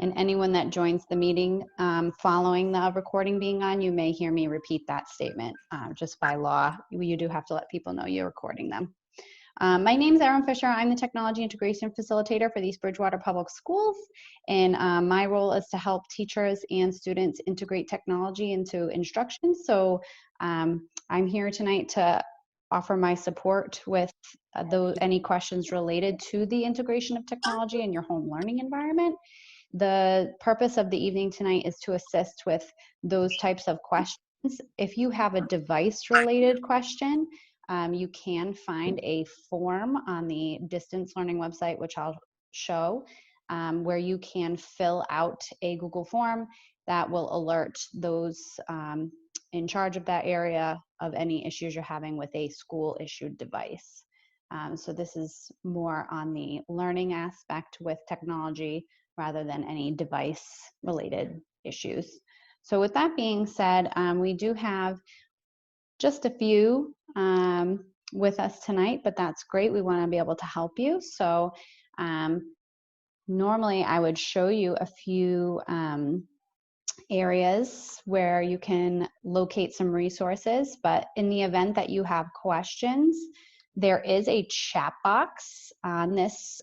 And anyone that joins the meeting following the recording being on, you may hear me repeat that statement. Just by law, you do have to let people know you're recording them. My name is Erin Fisher. I'm the Technology Integration Facilitator for the East Bridgewater Public Schools, and my role is to help teachers and students integrate technology into instruction. So I'm here tonight to offer my support with any questions related to the integration of technology in your home learning environment. The purpose of the evening tonight is to assist with those types of questions. If you have a device-related question, you can find a form on the distance learning website, which I'll show, where you can fill out a Google form that will alert those in charge of that area of any issues you're having with a school-issued device. So this is more on the learning aspect with technology rather than any device-related issues. So with that being said, we do have just a few with us tonight, but that's great. We want to be able to help you. So normally I would show you a few areas where you can locate some resources, but in the event that you have questions, there is a chat box on this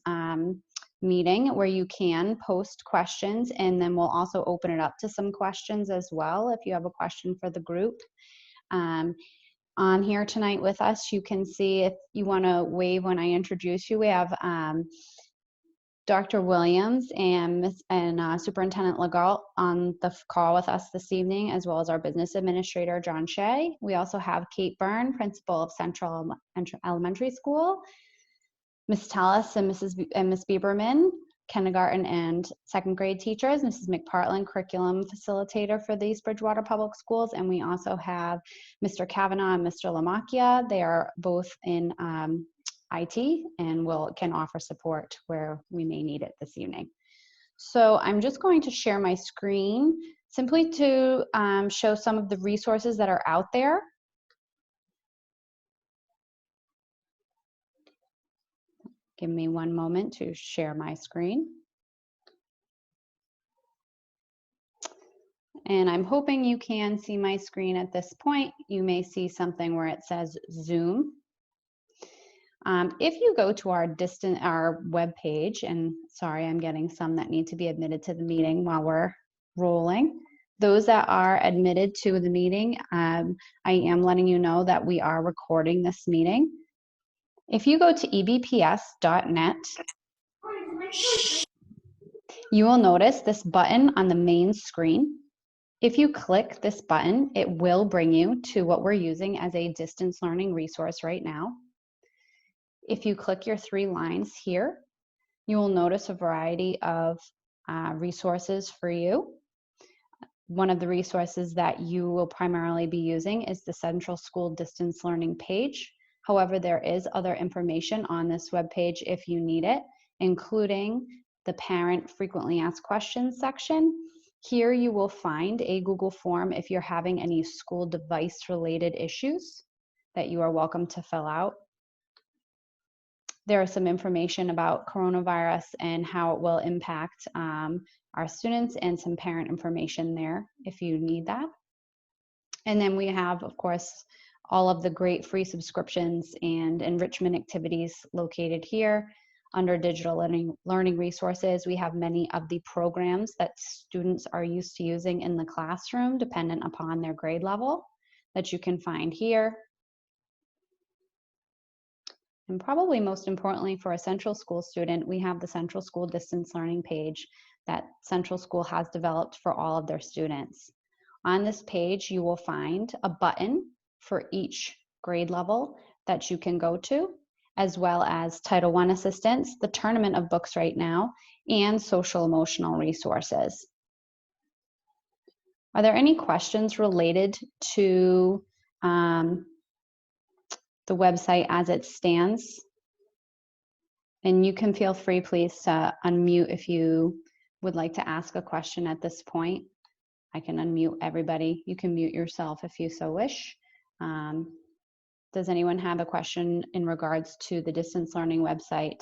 meeting where you can post questions, and then we'll also open it up to some questions as well if you have a question for the group. On here tonight with us, you can see if you want to wave when I introduce you. We have Dr. Williams and Superintendent Legault on the call with us this evening, as well as our business administrator, John Shea. We also have Kate Byrne, principal of Central Elementary School, Ms. Tallis and Ms. Bieberman, kindergarten and second grade teachers, Mrs. McPartland, curriculum facilitator for the East Bridgewater Public Schools, and we also have Mr. Kavanaugh and Mr. Lamacchia. They are both in IT and can offer support where we may need it this evening. So I'm just going to share my screen simply to show some of the resources that are out there. Give me one moment to share my screen. And I'm hoping you can see my screen at this point. You may see something where it says Zoom. If you go to our web page, and sorry, I'm getting some that need to be admitted to the meeting while we're rolling. Those that are admitted to the meeting, I am letting you know that we are recording this meeting. If you go to ebps.net, you will notice this button on the main screen. If you click this button, it will bring you to what we're using as a distance learning resource right now. If you click your three lines here, you will notice a variety of resources for you. One of the resources that you will primarily be using is the Central School Distance Learning page. However, there is other information on this web page if you need it, including the Parent Frequently Asked Questions section. Here you will find a Google form if you're having any school device-related issues that you are welcome to fill out. There is some information about coronavirus and how it will impact our students, and some parent information there if you need that. And then we have, of course, all of the great free subscriptions and enrichment activities located here. Under digital learning resources, we have many of the programs that students are used to using in the classroom, dependent upon their grade level, that you can find here. And probably most importantly for a Central School student, we have the Central School Distance Learning page that Central School has developed for all of their students. On this page, you will find a button for each grade level that you can go to, as well as Title I assistance, the tournament of books right now, and social emotional resources. Are there any questions related to the website as it stands? And you can feel free, please, to unmute if you would like to ask a question at this point. I can unmute everybody. You can mute yourself if you so wish. Does anyone have a question in regards to the distance learning website?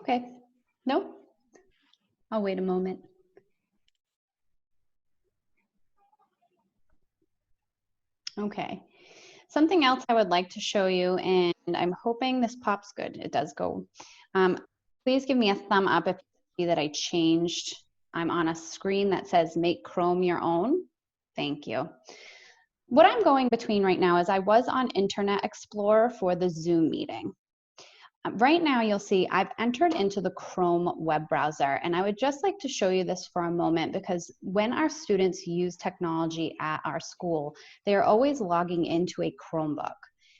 Okay. Nope. I'll wait a moment. Okay. Something else I would like to show you, and I'm hoping this pops good. It does go. Please give me a thumb up if you see that I changed. I'm on a screen that says make Chrome your own. Thank you. What I'm going between right now is I was on Internet Explorer for the Zoom meeting. Right now, you'll see I've entered into the Chrome web browser, and I would just like to show you this for a moment because when our students use technology at our school, they are always logging into a Chromebook.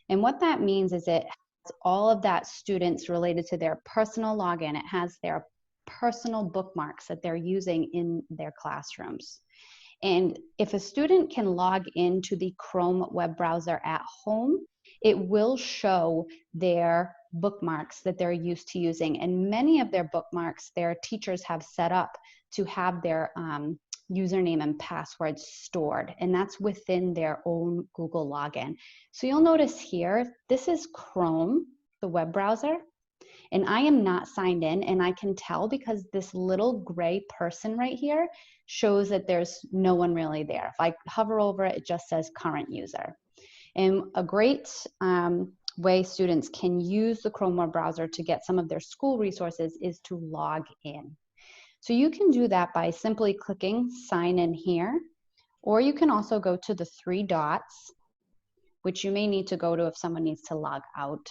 And what that means is it has all of that students related to their personal login. It has their personal bookmarks that they're using in their classrooms. And if a student can log into the Chrome web browser at home, it will show their bookmarks that they're used to using. And many of their bookmarks, their teachers have set up to have their username and password stored, and that's within their own Google login. So you'll notice here, this is Chrome, the web browser, and I am not signed in, and I can tell because this little gray person right here shows that there's no one really there. If I hover over it, it just says current user. And a great way students can use the Chrome web browser to get some of their school resources is to log in. So you can do that by simply clicking sign in here, or you can also go to the 3 dots, which you may need to go to if someone needs to log out,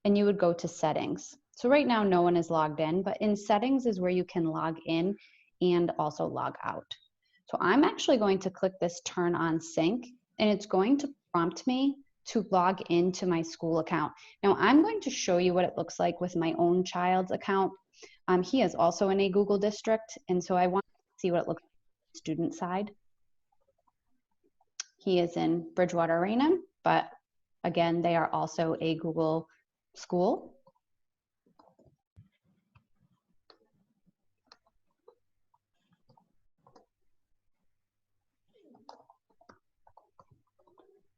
and you would go to settings. So right now no one is logged in, but in settings is where you can log in and also log out. So I'm actually going to click this turn on sync, and it's going to prompt me to log into my school account. Now I'm going to show you what it looks like with my own child's account. He is also in a Google district, and so I want to see what it looks like on the student side. He is in Bridgewater Raynham, but again, they are also a Google school.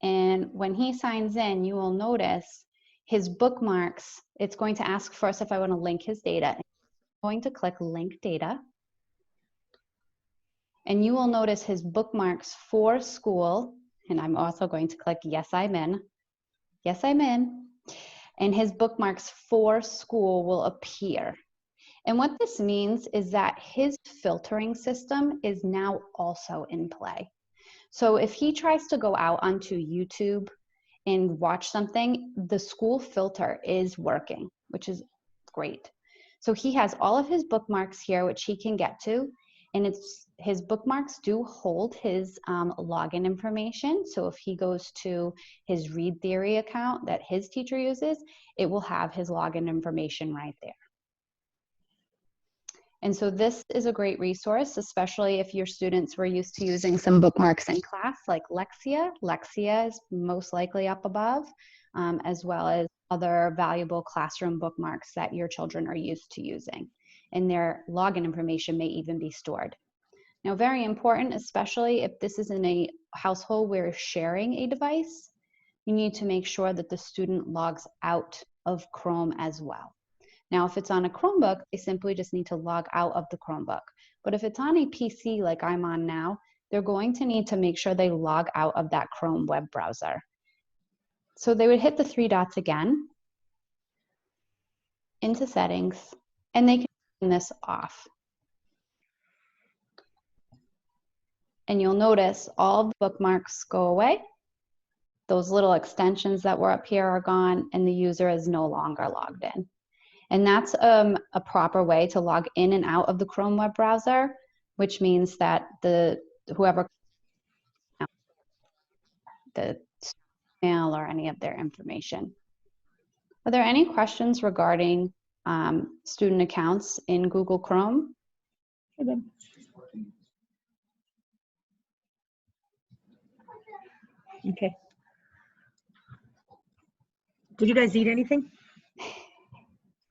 And when he signs in, you will notice his bookmarks. It's going to ask first if I want to link his data. I'm going to click link data. And you will notice his bookmarks for school. And I'm also going to click yes, I'm in. Yes, I'm in. And his bookmarks for school will appear. And what this means is that his filtering system is now also in play. So if he tries to go out onto YouTube and watch something, the school filter is working, which is great. So he has all of his bookmarks here, which he can get to, and his bookmarks do hold his login information. So if he goes to his Read Theory account that his teacher uses, it will have his login information right there. And so this is a great resource, especially if your students were used to using some bookmarks in class like Lexia. Lexia is most likely up above, as well as other valuable classroom bookmarks that your children are used to using. And their login information may even be stored. Now, very important, especially if this is in a household where you're sharing a device, you need to make sure that the student logs out of Chrome as well. Now, if it's on a Chromebook, they simply just need to log out of the Chromebook. But if it's on a PC like I'm on now, they're going to need to make sure they log out of that Chrome web browser. So they would hit the 3 dots again, into settings, and they can turn this off. And you'll notice all the bookmarks go away. Those little extensions that were up here are gone, and the user is no longer logged in. And that's a proper way to log in and out of the Chrome web browser, which means that whoever the email or any of their information. Are there any questions regarding student accounts in Google Chrome? Okay. Did you guys eat anything?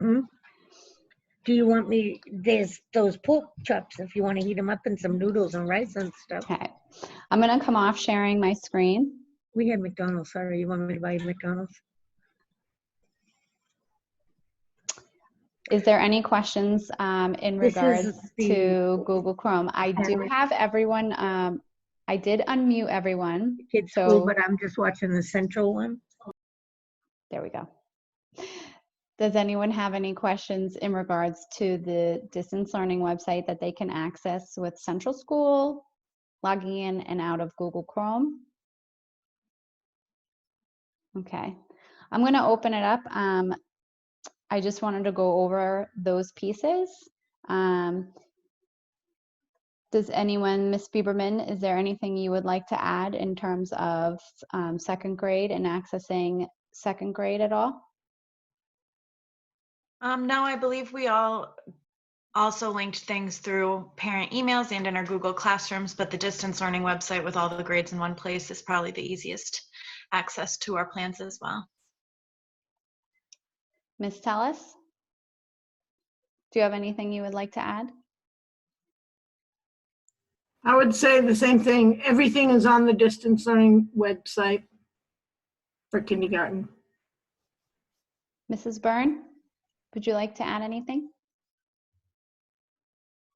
Do you want me, there's those pork chops if you want to heat them up and some noodles and rice and stuff. Okay, I'm gonna come off sharing my screen. We had McDonald's, sorry, you want me to buy you McDonald's? Is there any questions in This is regards the to Google Chrome? I do parent have everyone, I did unmute everyone. kids school, So but I'm just watching the central one. there we go. Does anyone have any questions in regards to the distance learning website that they can access with Central School, logging in and out of Google Chrome? Okay, I'm going to open it up. I just wanted to go over those pieces. Does anyone, Ms. Bieberman, is there anything you would like to add in terms of second grade and accessing second grade at all? No, I believe we all also linked things through parent emails and in our Google Classrooms, but the distance learning website with all the grades in one place is probably the easiest access to our plans as well. Ms. Tellis, do you have anything you would like to add? I would say the same thing. Everything is on the distance learning website for kindergarten. Mrs. Byrne, would you like to add anything?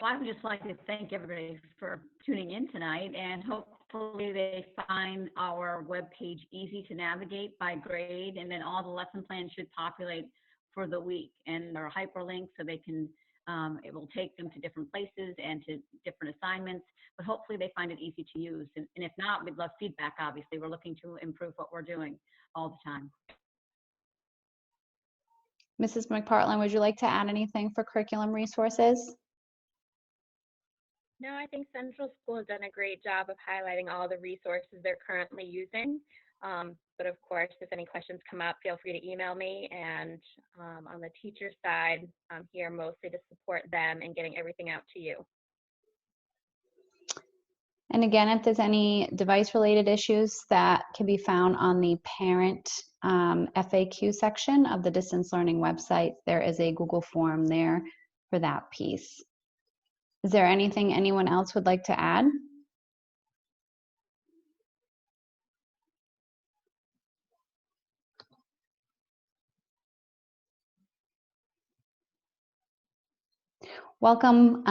Well, I would just like to thank everybody for tuning in tonight, and hopefully they find our webpage easy to navigate by grade, and then all the lesson plans should populate for the week, and there are hyperlinks so they can, it will take them to different places and to different assignments, but hopefully they find it easy to use. And if not, we'd love feedback, obviously. We're looking to improve what we're doing all the time. Mrs. McPartland, would you like to add anything for curriculum resources? No, I think Central School has done a great job of highlighting all the resources they're currently using. But of course, if any questions come up, feel free to email me. And on the teacher side, I'm here mostly to support them and getting everything out to you. And again, if there's any device-related issues, that can be found on the parent FAQ section of the distance learning website. There is a Google form there for that piece. Is there anything anyone else would like to add? Welcome,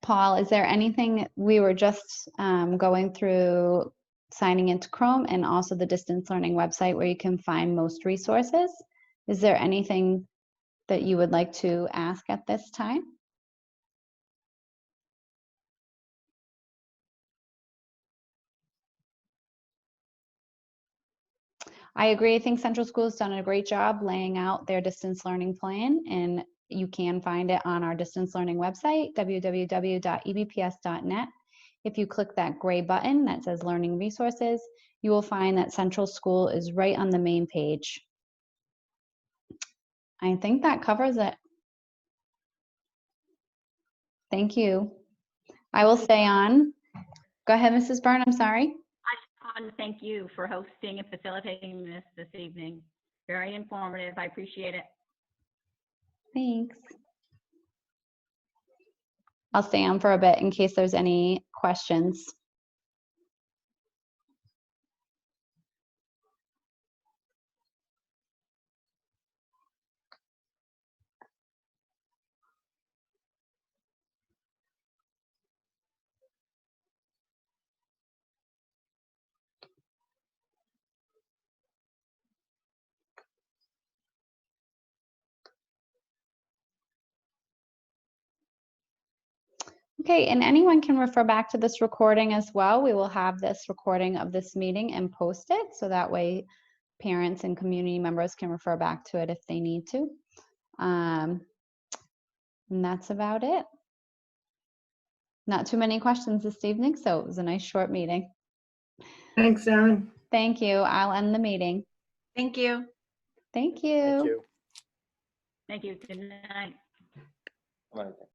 Paul. Is there anything, we were just going through signing into Chrome and also the distance learning website where you can find most resources. Is there anything that you would like to ask at this time? I agree. I think Central School has done a great job laying out their distance learning plan, and you can find it on our distance learning website, www.ebps.net. If you click that gray button that says Learning Resources, you will find that Central School is right on the main page. I think that covers it. Thank you. I will stay on. Go ahead, Mrs. Byrne, I'm sorry. I just want to thank you for hosting and facilitating this evening. Very informative. I appreciate it. Thanks. I'll stay on for a bit in case there's any questions. Okay, and anyone can refer back to this recording as well. We will have this recording of this meeting and post it, so that way parents and community members can refer back to it if they need to. And that's about it. Not too many questions this evening, so it was a nice short meeting. Thanks, Erin. Thank you. I'll end the meeting. Thank you. Thank you. Thank you. Thank you. Good night. Bye.